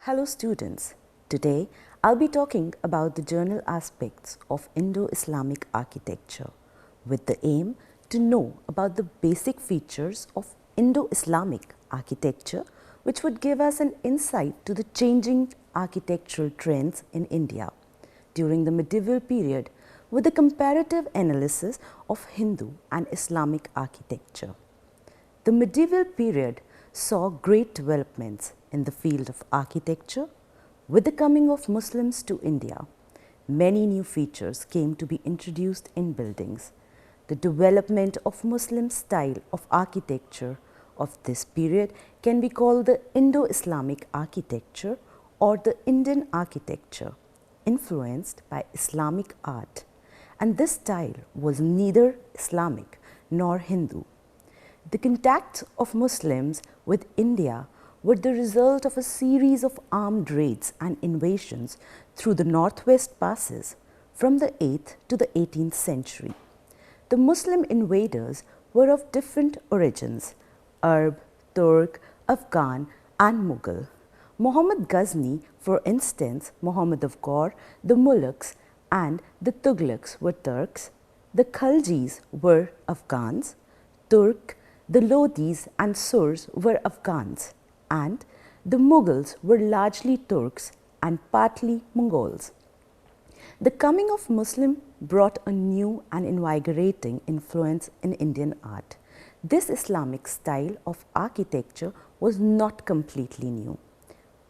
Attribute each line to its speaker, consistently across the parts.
Speaker 1: Hello students, today I'll be talking about the general aspects of Indo-Islamic architecture with the aim to know about the basic features of Indo-Islamic architecture, which would give us an insight to the changing architectural trends in India during the medieval period with a comparative analysis of Hindu and Islamic architecture. The medieval period saw great developments in the field of architecture. With the coming of Muslims to India, many new features came to be introduced in buildings. The development of Muslim style of architecture of this period can be called the Indo-Islamic architecture or the Indian architecture, influenced by Islamic art, and this style was neither Islamic nor Hindu. The contact of Muslims with India were the result of a series of armed raids and invasions through the northwest passes from the 8th to the 18th century. The Muslim invaders were of different origins: Arab, Turk, Afghan and Mughal. Muhammad Ghazni, for instance, Muhammad of Ghor, the Mullaks and the Tughlaqs were Turks, the Khaljis were Afghans, Turk, the Lodhis and Surs were Afghans, and the Mughals were largely Turks and partly Mongols. The coming of Muslim brought a new and invigorating influence in Indian art. This Islamic style of architecture was not completely new.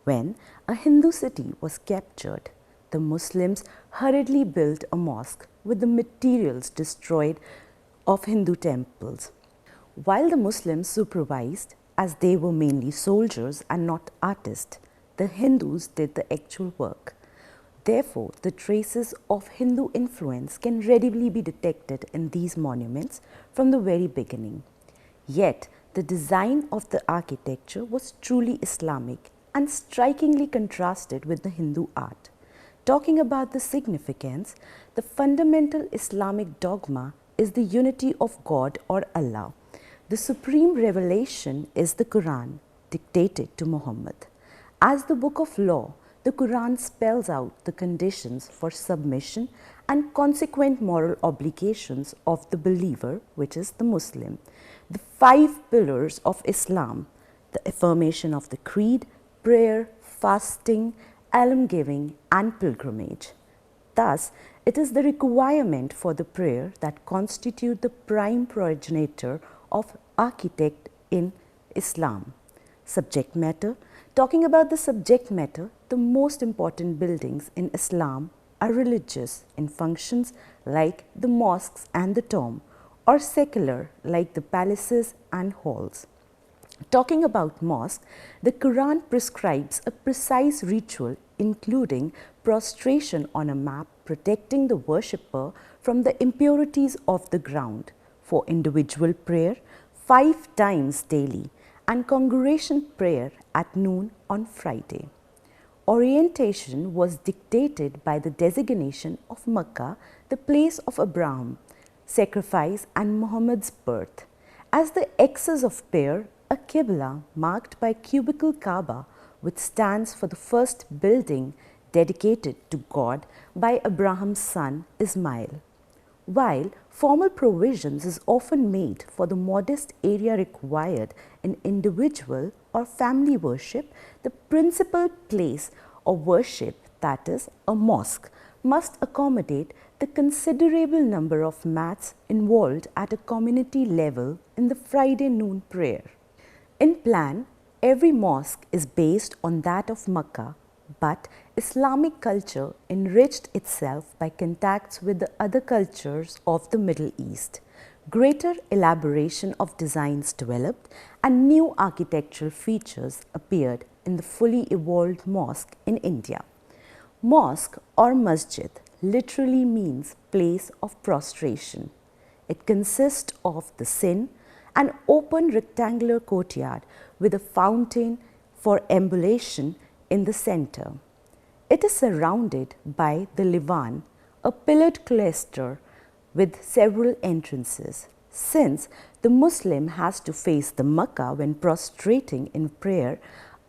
Speaker 1: When a Hindu city was captured, the Muslims hurriedly built a mosque with the materials destroyed of Hindu temples. While the Muslims supervised, as they were mainly soldiers and not artists, the Hindus did the actual work. Therefore, the traces of Hindu influence can readily be detected in these monuments from the very beginning. Yet, the design of the architecture was truly Islamic and strikingly contrasted with the Hindu art. Talking about the significance, the fundamental Islamic dogma is the unity of God or Allah. The supreme revelation is the Quran, dictated to Muhammad. As the book of law, the Quran spells out the conditions for submission and consequent moral obligations of the believer, which is the Muslim. The 5 pillars of Islam: the affirmation of the creed, prayer, fasting, alms-giving and pilgrimage. Thus, it is the requirement for the prayer that constitute the prime progenitor of architect in Islam. Subject matter. Talking about the subject matter, the most important buildings in Islam are religious in functions like the mosques and the tomb, or secular like the palaces and halls. Talking about mosque, the Quran prescribes a precise ritual including prostration on a mat protecting the worshipper from the impurities of the ground, for individual prayer 5 times daily and congregation prayer at noon on Friday. Orientation was dictated by the designation of Makkah, the place of Abraham, sacrifice and Muhammad's birth. As the axis of prayer, a Qibla marked by cubical Kaaba, which stands for the first building dedicated to God by Abraham's son Ismail. While formal provisions is often made for the modest area required in individual or family worship, the principal place of worship, that is a mosque, must accommodate the considerable number of mats involved at a community level in the Friday noon prayer. In plan, every mosque is based on that of Makkah, but Islamic culture enriched itself by contacts with the other cultures of the Middle East. Greater elaboration of designs developed and new architectural features appeared in the fully evolved mosque in India. Mosque or masjid literally means place of prostration. It consists of the sin, an open rectangular courtyard with a fountain for ambulation in the center. It is surrounded by the Livan, a pillared cloister with several entrances. Since the Muslim has to face the Makkah when prostrating in prayer,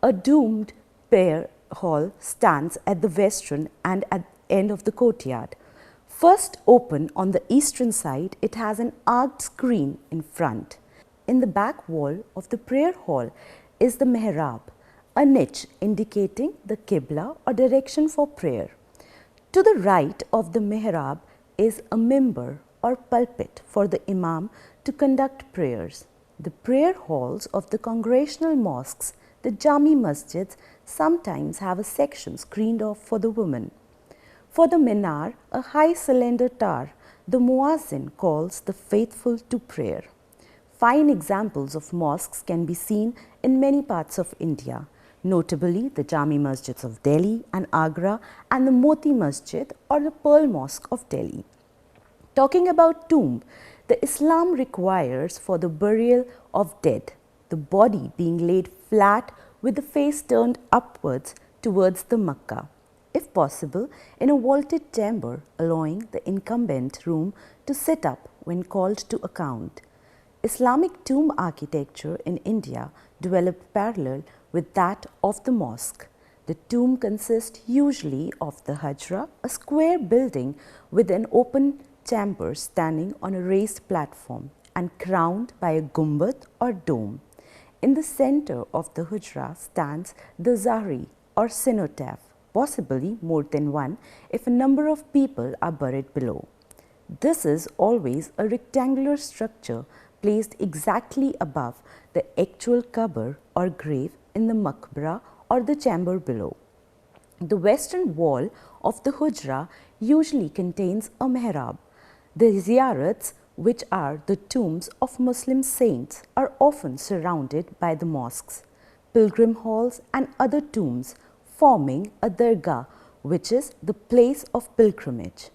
Speaker 1: a domed pair hall stands at the western and at the end of the courtyard. First open on the eastern side, it has an arched screen in front. In the back wall of the prayer hall is the mihrab, a niche indicating the qibla or direction for prayer. To the right of the mihrab is a mimbar or pulpit for the imam to conduct prayers. The prayer halls of the congregational mosques, the jami masjids, sometimes have a section screened off for the women. For the minar, a high cylinder tower, the muazzin calls the faithful to prayer. Fine examples of mosques can be seen in many parts of India, notably the Jami Masjids of Delhi and Agra and the Moti Masjid or the Pearl Mosque of Delhi. Talking about tomb, the Islam requires for the burial of dead, the body being laid flat with the face turned upwards towards the Makkah, if possible in a vaulted chamber allowing the incumbent room to sit up when called to account. Islamic tomb architecture in India developed parallel with that of the mosque. The tomb consists usually of the hujra, a square building with an open chamber standing on a raised platform and crowned by a gumbad or dome. In the center of the hujra stands the zahri or cenotaph, possibly more than one if a number of people are buried below. This is always a rectangular structure placed exactly above the actual qabr or grave in the maqbara or the chamber below. The western wall of the hujra usually contains a mihrab. The ziyarats, which are the tombs of Muslim saints, are often surrounded by the mosques, pilgrim halls and other tombs, forming a dargah, which is the place of pilgrimage.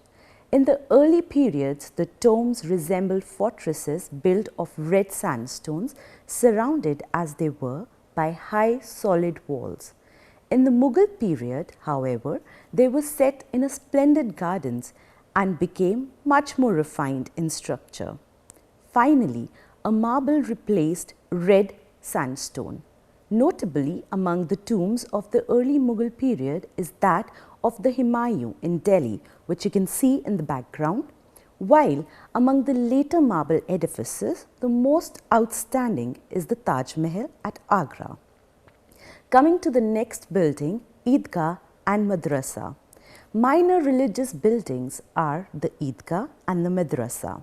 Speaker 1: In the early periods, the tombs resembled fortresses built of red sandstones, surrounded as they were by high solid walls. In the Mughal period, however, they were set in a splendid gardens and became much more refined in structure. Finally, a marble replaced red sandstone. Notably among the tombs of the early Mughal period is that of the Humayun in Delhi, which you can see in the background, while among the later marble edifices, the most outstanding is the Taj Mahal at Agra. Coming to the next building, Eidgah and Madrasa. Minor religious buildings are the Eidgah and the Madrasa.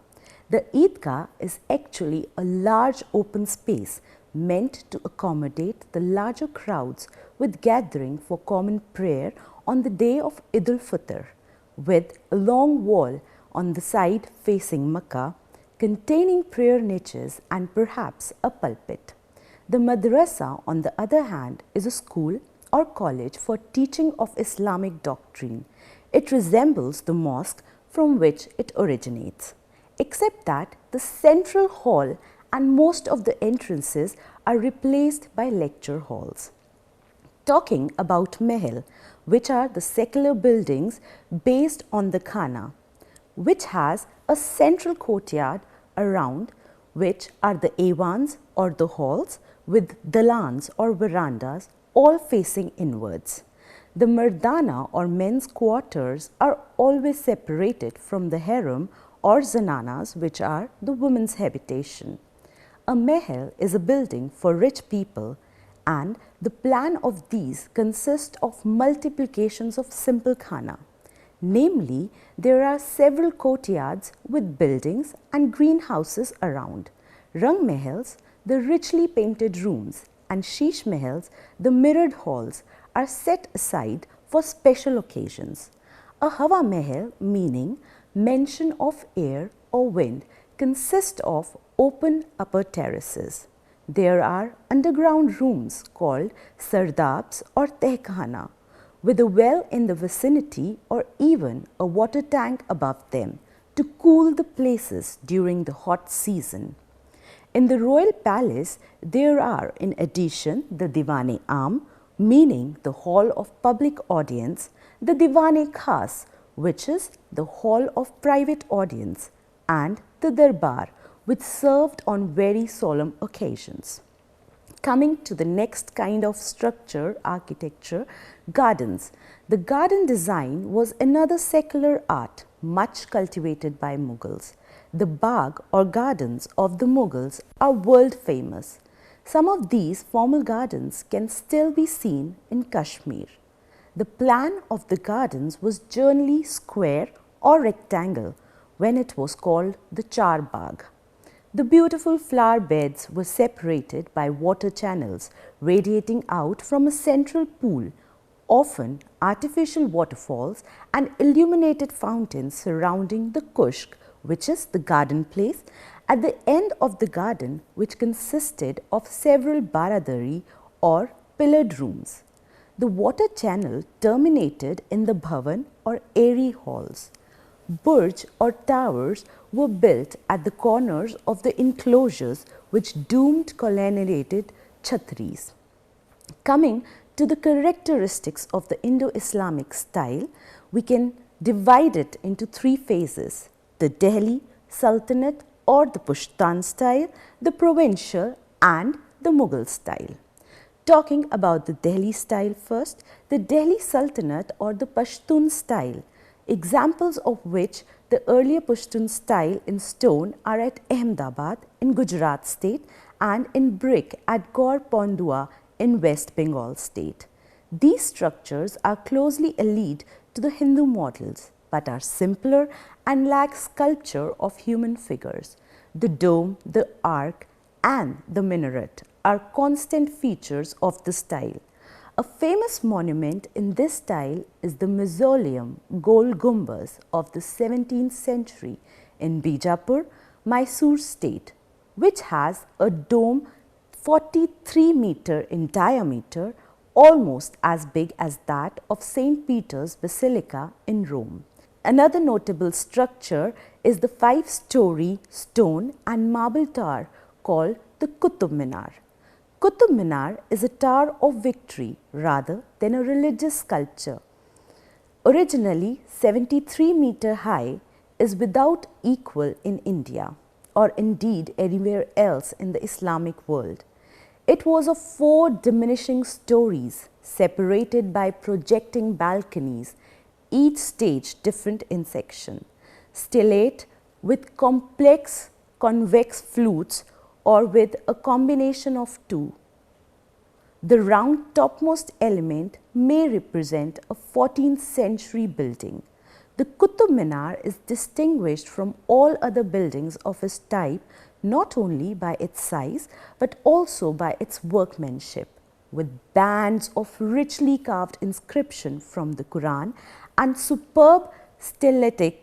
Speaker 1: The Eidgah is actually a large open space meant to accommodate the larger crowds with gathering for common prayer on the day of Eid al-Fitr, with a long wall on the side facing Makkah containing prayer niches and perhaps a pulpit. The Madrasa, on the other hand, is a school or college for teaching of Islamic doctrine. It resembles the mosque from which it originates, except that the central hall and most of the entrances are replaced by lecture halls. Talking about Mahal, which are the secular buildings based on the Khana, which has a central courtyard around which are the Awans or the halls with dalans or verandas all facing inwards. The Mardana or men's quarters are always separated from the harem or zananas, which are the women's habitation. A mahal is a building for rich people, and the plan of these consists of multiplications of simple khana. Namely, there are several courtyards with buildings and greenhouses around. Rang mahals, the richly painted rooms, and sheesh mahals, the mirrored halls, are set aside for special occasions. A hawa mahal, meaning mention of air or wind, consists of open upper terraces. There are underground rooms called sardabs or tehkhana, with a well in the vicinity or even a water tank above them to cool the places during the hot season. In the royal palace, there are in addition the Diwan-e-Aam, meaning the hall of public audience, the Diwan-e-Khas, which is the hall of private audience, and the Darbar, which served on very solemn occasions. Coming to the next kind of structure, architecture, gardens. The garden design was another secular art much cultivated by Mughals. The bagh or gardens of the Mughals are world famous. Some of these formal gardens can still be seen in Kashmir. The plan of the gardens was generally square or rectangle when it was called the Char Bagh. The beautiful flower beds were separated by water channels radiating out from a central pool, often artificial waterfalls and illuminated fountains surrounding the kushk, which is the garden place, at the end of the garden, which consisted of several baradari or pillared rooms. The water channel terminated in the bhavan or airy halls. Burj or towers were built at the corners of the enclosures which doomed colonnaded chhatris. Coming to the characteristics of the Indo-Islamic style, we can divide it into three phases: the Delhi, Sultanate or the Pushtan style, the Provincial and the Mughal style. Talking about the Delhi style first, the Delhi Sultanate or the Pashtun style, examples of which the earlier Pashtun style in stone are at Ahmedabad in Gujarat state and in brick at Gaur Pondua in West Bengal state. These structures are closely allied to the Hindu models but are simpler and lack sculpture of human figures. The dome, the arch and the minaret are constant features of the style. A famous monument in this style is the mausoleum Gol Gumbaz of the 17th century in Bijapur, Mysore state, which has a dome 43 meter in diameter, almost as big as that of St. Peter's Basilica in Rome. Another notable structure is the 5-story stone and marble tower called the Qutub Minar. Qutub Minar is a tower of victory rather than a religious sculpture. Originally 73 meter high, is without equal in India or indeed anywhere else in the Islamic world. It was of 4 diminishing stories separated by projecting balconies, each stage different in section, stellate with complex convex flutes or with a combination of two. The round topmost element may represent a 14th century building. The Qutub Minar is distinguished from all other buildings of its type not only by its size but also by its workmanship, with bands of richly carved inscription from the Quran and superb stellitic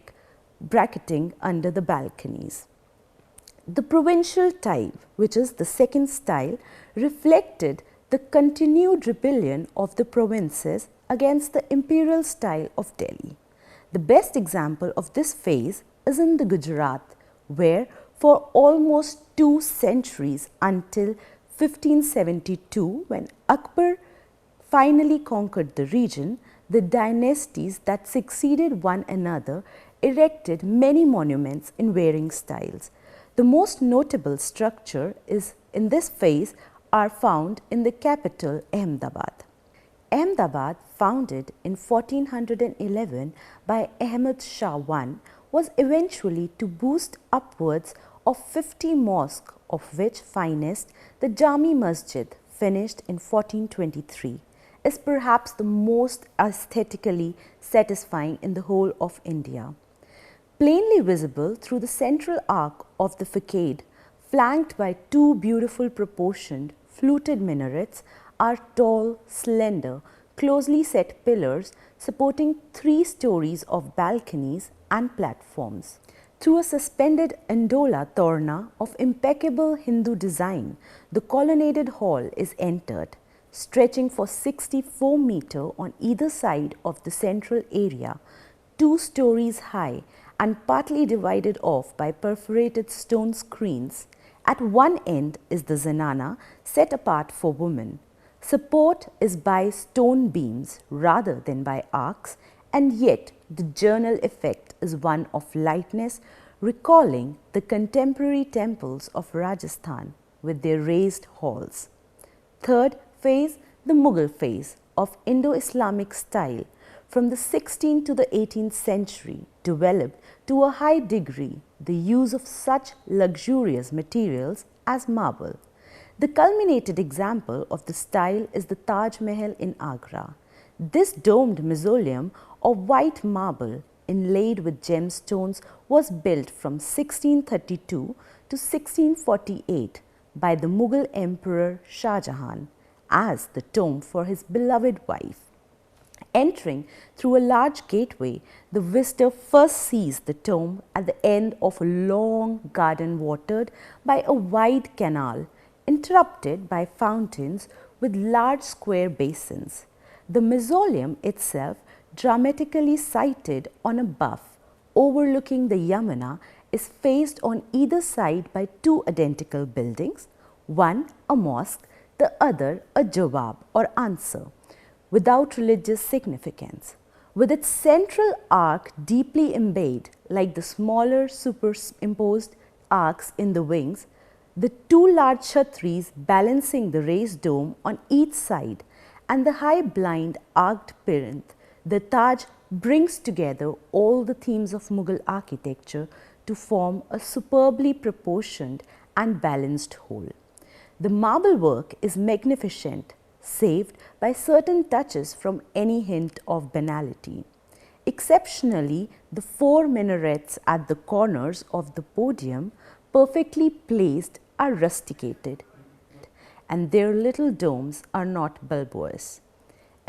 Speaker 1: bracketing under the balconies. The Provincial type, which is the second style, reflected the continued rebellion of the provinces against the imperial style of Delhi. The best example of this phase is in the Gujarat, where for almost 2 centuries until 1572, when Akbar finally conquered the region, the dynasties that succeeded one another erected many monuments in varying styles. The most notable structure is in this phase are found in the capital Ahmedabad. Ahmedabad, founded in 1411 by Ahmad Shah I, was eventually to boost upwards of 50 mosques, of which finest, the Jami Masjid, finished in 1423, is perhaps the most aesthetically satisfying in the whole of India. Plainly visible through the central arc of the facade, flanked by 2 beautiful proportioned fluted minarets, are tall, slender, closely set pillars supporting 3 stories of balconies and platforms. Through a suspended Andola torna of impeccable Hindu design, the colonnaded hall is entered, stretching for 64 meters on either side of the central area, 2 stories high and partly divided off by perforated stone screens. At one end is the zanana, set apart for women. Support is by stone beams rather than by arcs, and yet the general effect is one of lightness, recalling the contemporary temples of Rajasthan with their raised halls. Third phase, the Mughal phase of Indo-Islamic style from the 16th to the 18th century developed to a high degree the use of such luxurious materials as marble. The culminated example of the style is the Taj Mahal in Agra. This domed mausoleum of white marble inlaid with gemstones was built from 1632 to 1648 by the Mughal Emperor Shah Jahan as the tomb for his beloved wife. Entering through a large gateway, the visitor first sees the tomb at the end of a long garden watered by a wide canal, interrupted by fountains with large square basins. The mausoleum itself, dramatically sited on a bluff overlooking the Yamuna, is faced on either side by two identical buildings, one a mosque, the other a jawab or answer, without religious significance. With its central arc deeply embayed like the smaller superimposed arcs in the wings, the two large chhatris balancing the raised dome on each side, and the high blind arched plinth, the Taj brings together all the themes of Mughal architecture to form a superbly proportioned and balanced whole. The marble work is magnificent, saved by certain touches from any hint of banality. Exceptionally, the four minarets at the corners of the podium, perfectly placed, are rusticated, and their little domes are not bulbous.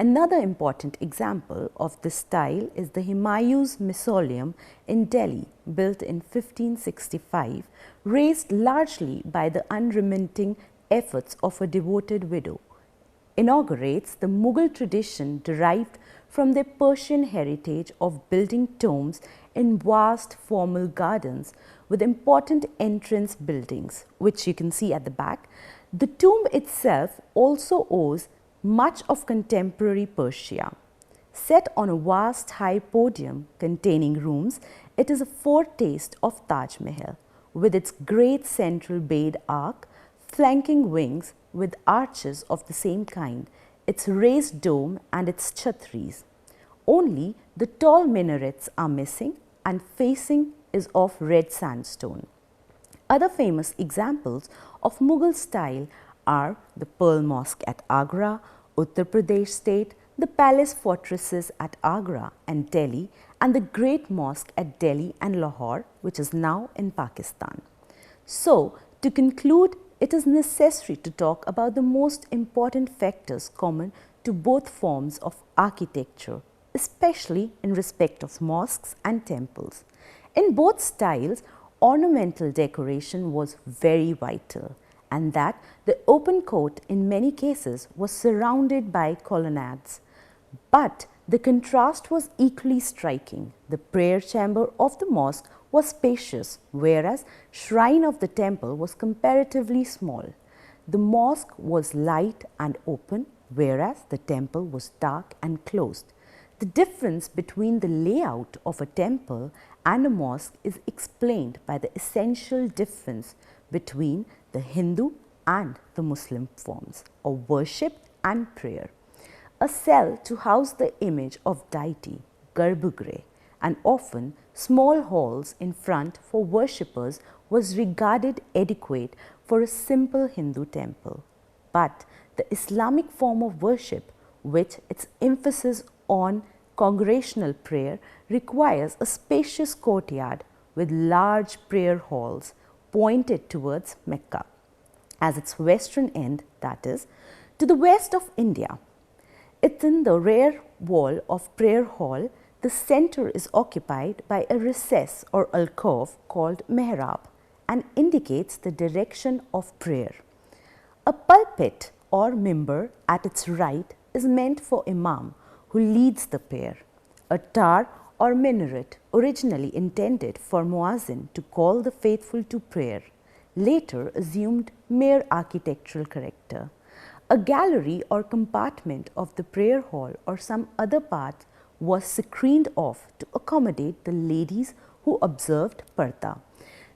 Speaker 1: Another important example of this style is the Humayun's Mausoleum in Delhi, built in 1565, raised largely by the unremitting efforts of a devoted widow. Inaugurates the Mughal tradition derived from their Persian heritage of building tombs in vast formal gardens with important entrance buildings, which you can see at the back. The tomb itself also owes much of contemporary Persia. Set on a vast high podium containing rooms, it is a foretaste of Taj Mahal, with its great central bayed arc, flanking wings with arches of the same kind, its raised dome and its chhatris. Only the tall minarets are missing, and facing is of red sandstone. Other famous examples of Mughal style are the Pearl Mosque at Agra, Uttar Pradesh state, the palace fortresses at Agra and Delhi, and the Great Mosque at Delhi and Lahore, which is now in Pakistan. So, to conclude, it is necessary to talk about the most important factors common to both forms of architecture, especially in respect of mosques and temples. In both styles, ornamental decoration was very vital, and that the open court in many cases was surrounded by colonnades. But the contrast was equally striking. The prayer chamber of the mosque was spacious, whereas shrine of the temple was comparatively small. The mosque was light and open, whereas the temple was dark and closed. The difference between the layout of a temple and a mosque is explained by the essential difference between the Hindu and the Muslim forms of worship and prayer. A cell to house the image of deity, garbhagriha, and often small halls in front for worshippers was regarded adequate for a simple Hindu temple. But the Islamic form of worship, with its emphasis on congregational prayer, requires a spacious courtyard with large prayer halls pointed towards Mecca as its western end, that is, to the west of India. Within the rear wall of prayer hall, the center is occupied by a recess or alcove called mihrab and indicates the direction of prayer. A pulpit or mimbar at its right is meant for imam who leads the prayer. A tower or minaret, originally intended for muazzin to call the faithful to prayer, later assumed mere architectural character. A gallery or compartment of the prayer hall or some other part was screened off to accommodate the ladies who observed parda.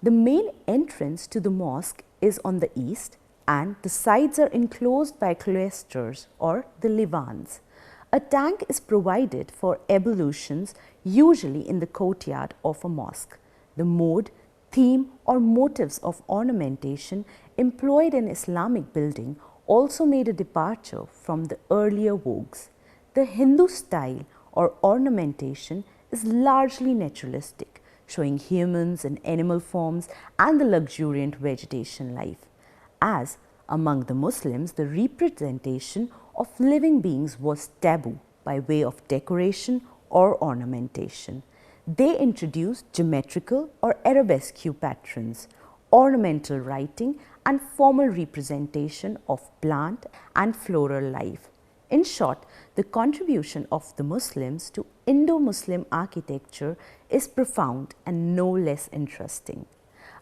Speaker 1: The main entrance to the mosque is on the east, and the sides are enclosed by cloisters or the livans. A tank is provided for ablutions, usually in the courtyard of a mosque. The mode, theme or motives of ornamentation employed in Islamic building also made a departure from the earlier vogues. The Hindu style or ornamentation is largely naturalistic, showing humans and animal forms and the luxuriant vegetation life. As among the Muslims, the representation of living beings was taboo by way of decoration or ornamentation. They introduced geometrical or arabesque patterns, ornamental writing, and formal representation of plant and floral life. In short, the contribution of the Muslims to Indo-Muslim architecture is profound and no less interesting.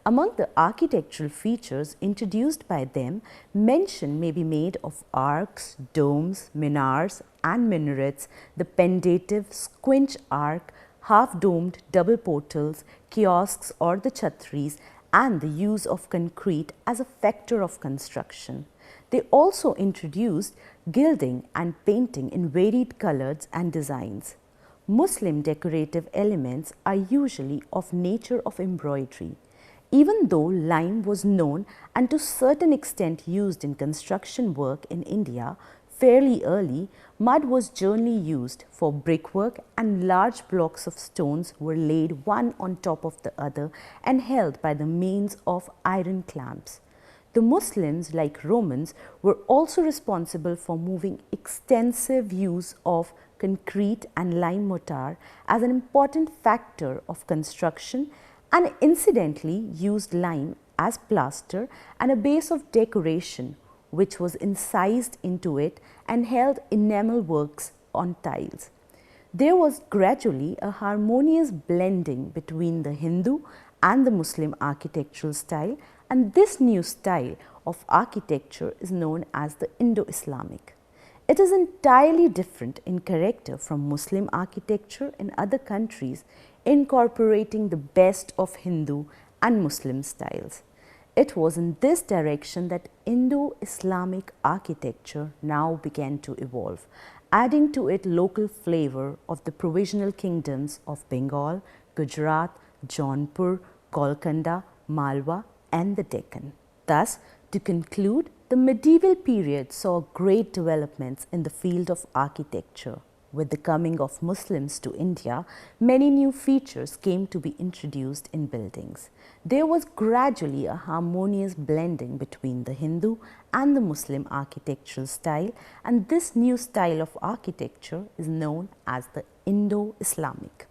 Speaker 1: Among the architectural features introduced by them, mention may be made of arcs, domes, minars and minarets, the pendative squinch arc, half-domed double portals, kiosks or the chhatris, and the use of concrete as a factor of construction. They also introduced gilding and painting in varied colors and designs. Muslim decorative elements are usually of nature of embroidery. Even though lime was known and to certain extent used in construction work in India fairly early, mud was generally used for brickwork and large blocks of stones were laid one on top of the other and held by the means of iron clamps. The Muslims, like Romans, were also responsible for moving extensive use of concrete and lime mortar as an important factor of construction, and incidentally used lime as plaster and a base of decoration which was incised into it and held enamel works on tiles. There was gradually a harmonious blending between the Hindu and the Muslim architectural style, and this new style of architecture is known as the Indo-Islamic. It is entirely different in character from Muslim architecture in other countries, incorporating the best of Hindu and Muslim styles. It was in this direction that Indo-Islamic architecture now began to evolve, adding to it local flavor of the provincial kingdoms of Bengal, Gujarat, Jaunpur, Golconda, Malwa and the Deccan. Thus, to conclude, the medieval period saw great developments in the field of architecture. With the coming of Muslims to India, many new features came to be introduced in buildings. There was gradually a harmonious blending between the Hindu and the Muslim architectural style, and this new style of architecture is known as the Indo-Islamic.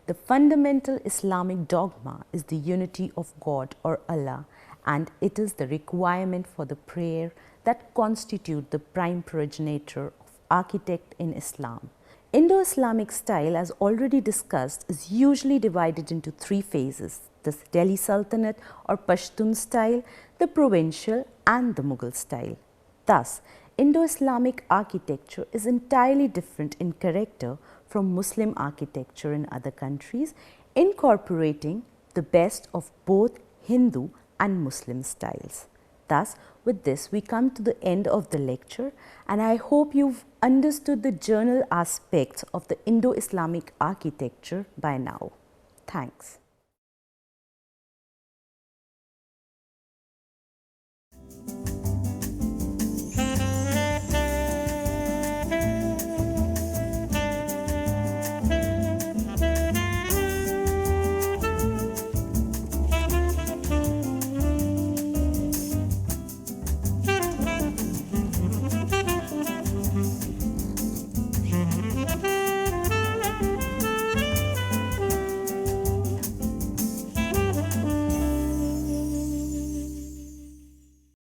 Speaker 1: The fundamental Islamic dogma is the unity of God or Allah, and it is the requirement for the prayer that constitute the prime progenitor of architect in Islam. Indo-Islamic style, as already discussed, is usually divided into three phases: the Delhi Sultanate or Pashtun style, the Provincial and the Mughal style. Thus, Indo-Islamic architecture is entirely different in character from Muslim architecture in other countries, incorporating the best of both Hindu and Muslim styles. Thus, with this, we come to the end of the lecture, and I hope you've understood the general aspects of the Indo-Islamic architecture by now. Thanks.